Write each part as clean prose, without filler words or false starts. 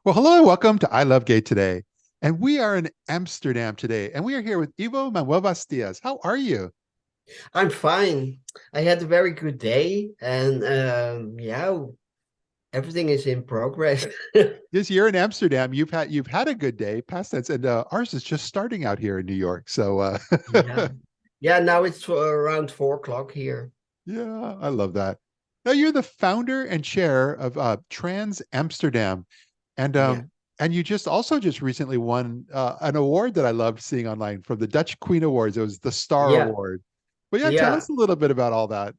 Well, hello and welcome to ILoveGay today. And we are in Amsterdam today, and we are here with Yvo Manuel Van Dias. How are you? I'm fine. I had a very good day, and yeah, everything is in progress. This year in Amsterdam, you've had a good day, past tense, and ours is just starting out here in New York. So Yeah, yeah. Now it's around 4 o'clock here. yeah, I love that. Now you're the founder and chair of Trans Amsterdam, and Yeah, um, and you just recently won an award that I loved seeing online from the Dutch Queen Awards. It was the Star yeah, Award. But yeah, tell yeah. us a little bit about all that.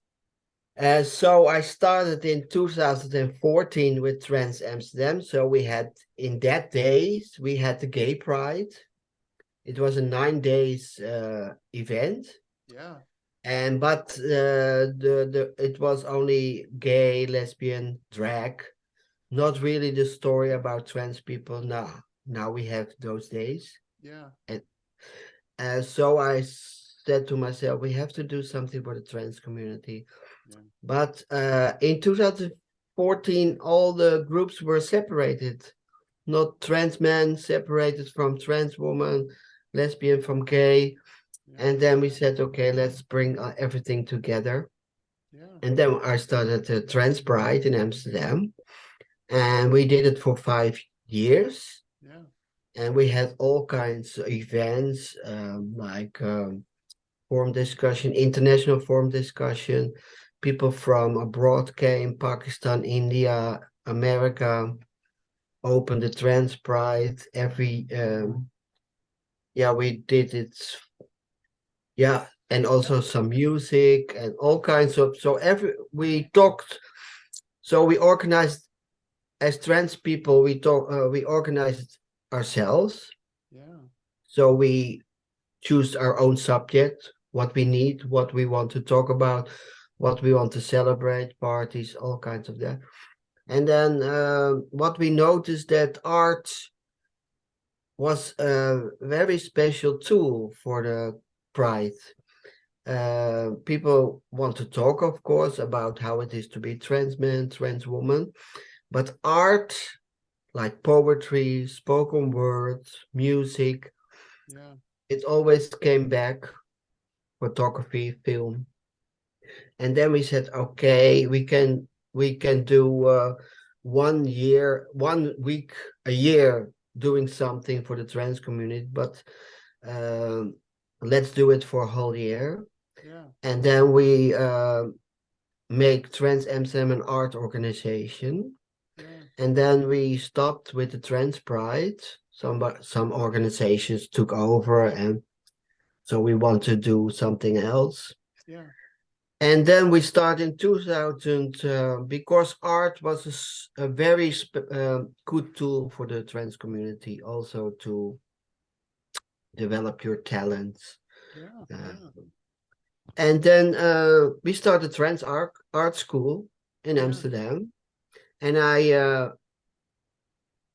So I started in 2014 with Trans Amsterdam. So we had in that days we had the Gay Pride. It was a 9 days event. Yeah. And but the it was only gay, lesbian, drag, not really the story about trans people. Now we have those days. Yeah. And so I said to myself, we have to do something for the trans community. Yeah. But in 2014, all the groups were separated. Not trans men separated from trans woman, lesbian from gay. Yeah. And then we said, okay, let's bring everything together. Yeah. And then I started TransPride in Amsterdam, and we did it for 5 years. Yeah. And we had all kinds of events, like forum discussion, international forum discussion. People from abroad came, Pakistan, India, America, opened the TransPride. Yeah, we did it. Yeah, and Yeah. also some music and all kinds of. So we talked. So we organized as trans people. We organized ourselves. Yeah. So we choose our own subject, what we need, what we want to talk about, what we want to celebrate, parties, all kinds of that. And then what we noticed that art was a very special tool for the pride. People want to talk, of course, about how it is to be trans man, trans woman, but art like poetry, spoken words, music, Yeah. it always came back, photography, film. And then we said, okay, we can do 1 year, 1 week a year doing something for the trans community, but um, let's do it for a whole year. Yeah. And then we make Trans Amsterdam an art organization. Yeah. And then we stopped with the Trans Pride. Some organizations took over, and so we want to do something else. Yeah. And then we start in 2000 because art was a very good tool for the trans community also to develop your talents. Yeah. Uh, Yeah. and then we started Trans Art School in Yeah. Amsterdam. And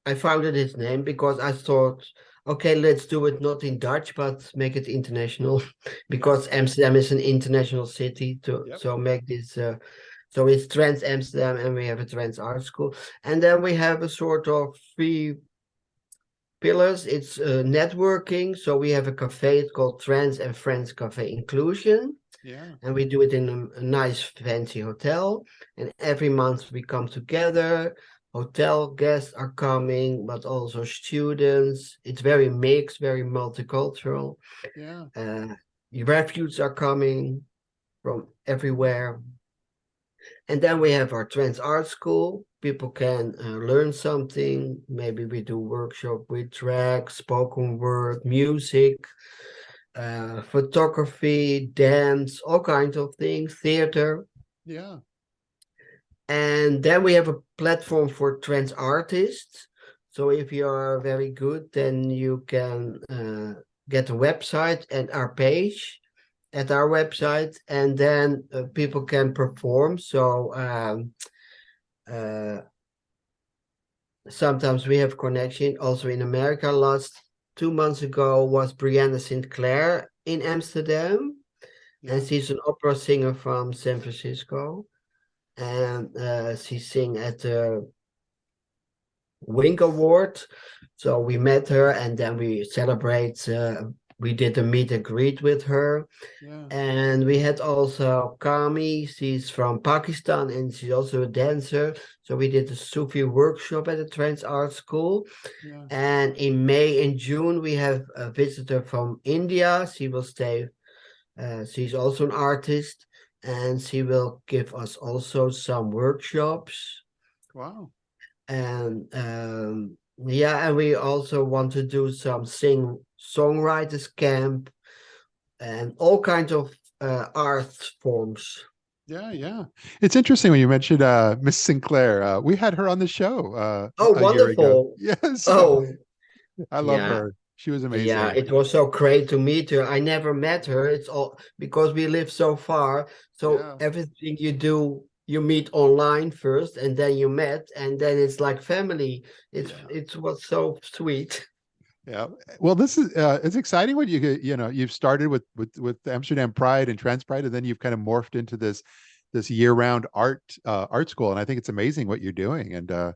I founded its name because I thought, okay, let's do it not in Dutch, but make it international, Yeah. because Amsterdam is an international city. To Yep. so make this. So it's Trans Amsterdam, and we have a Trans Art School, and then we have a sort of three pillars. It's networking. So we have a cafe. It's called Trans and Friends Cafe Inclusion, Yeah. and we do it in a nice fancy hotel. And every month we come together. Hotel guests are coming, but also students. It's very mixed, very multicultural. Yeah. Uh, refugees are coming from everywhere. And then we have our trans art school. People can learn something. Maybe we do workshop with drag, spoken word, music, photography, dance, all kinds of things, theater. Yeah. And then we have a platform for trans artists. So if you are very good, then you can get a website and our page at our website, and then people can perform. So uh, sometimes we have connection. Also in America, last 2 months ago was Brianna Sinclair in Amsterdam, and Yeah. she's an opera singer from San Francisco, and she sing at the Wink Award. So we met her and then we celebrate. We did a meet and greet with her. Yeah. And we had also Kami. She's from Pakistan and she's also a dancer. So we did a Sufi workshop at the Trans Art School. Yeah. And in May and June, we have a visitor from India. She will stay. She's also an artist and she will give us also some workshops. Wow. And yeah, and we also want to do some songwriters camp and all kinds of art forms. Yeah, yeah. It's interesting when you mentioned Miss Sinclair. We had her on the show Oh, a year ago. wonderful. Yes, Oh, I love yeah. her. She was Yeah, amazing. it was so great to meet her. I never met her. It's all because we live so far. So Yeah, everything you do, you meet online first, and then you met, and then it's like family. yeah, It was so sweet. yeah. Well, this is it's exciting when you know you've started with Amsterdam Pride and Trans Pride, and then you've kind of morphed into this year-round art school, and I think it's amazing what you're doing. And Yeah.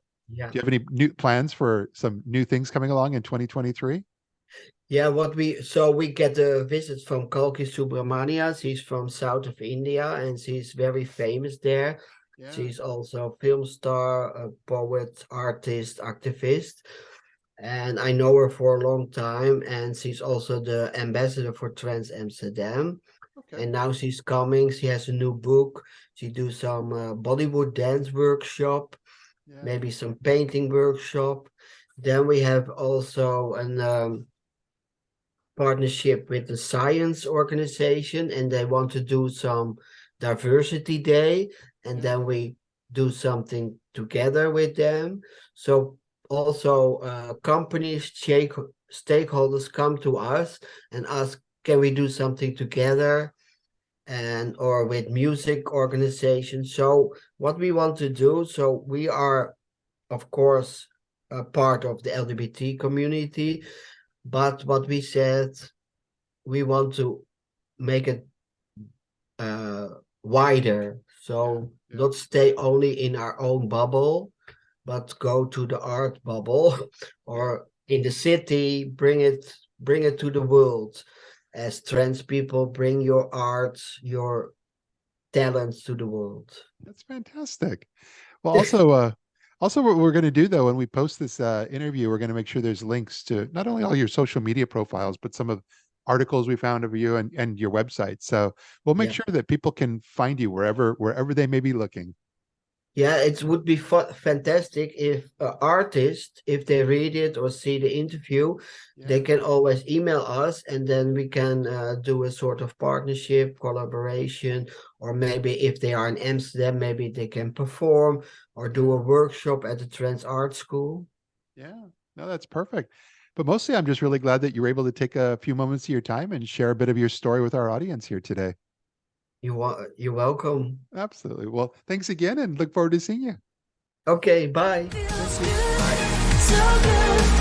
do you have any new plans for some new things coming along in 2023? Yeah, we get a visit from Kalki Subramania. She's from south of India and she's very famous there. Yeah. She's also a film star, a poet, artist, activist. And I know her for a long time, and she's also the ambassador for Trans Amsterdam. Okay. And now she's coming. She has a new book. She do some Bollywood dance workshop, Yeah. maybe some painting workshop. Then we have also an partnership with the science organization, and they want to do some diversity day, and Yeah. then we do something together with them. So also companies, stakeholders come to us and ask, can we do something together? And or with music organizations. So what we want to do, so we are of course a part of the LGBT community, but what we said, we want to make it uh, wider. Yeah. So Yeah. not stay only in our own bubble, but go to the art bubble Yeah. or in the city, bring it to the world. As trans people, bring your art, your talents to the world. That's fantastic. Well, also what we're going to do though, when we post this interview, we're going to make sure there's links to not only all your social media profiles, but some of articles we found of you and your website. So we'll make Yeah. sure that people can find you wherever they may be looking. Yeah, it would be fantastic if artists, if they read it or see the interview, they Yeah. can always email us and then we can do a sort of partnership, collaboration, or maybe if they are in Amsterdam, maybe they can perform or do a Yeah. workshop at the Trans Art School. Yeah. No, that's perfect. But mostly I'm just really glad that you were able to take a few moments of your time and share a bit of your story with our audience here today. You're welcome. Absolutely. Well, thanks again and look forward to seeing you. Okay, bye. Thank Feels you. good, Bye. so good.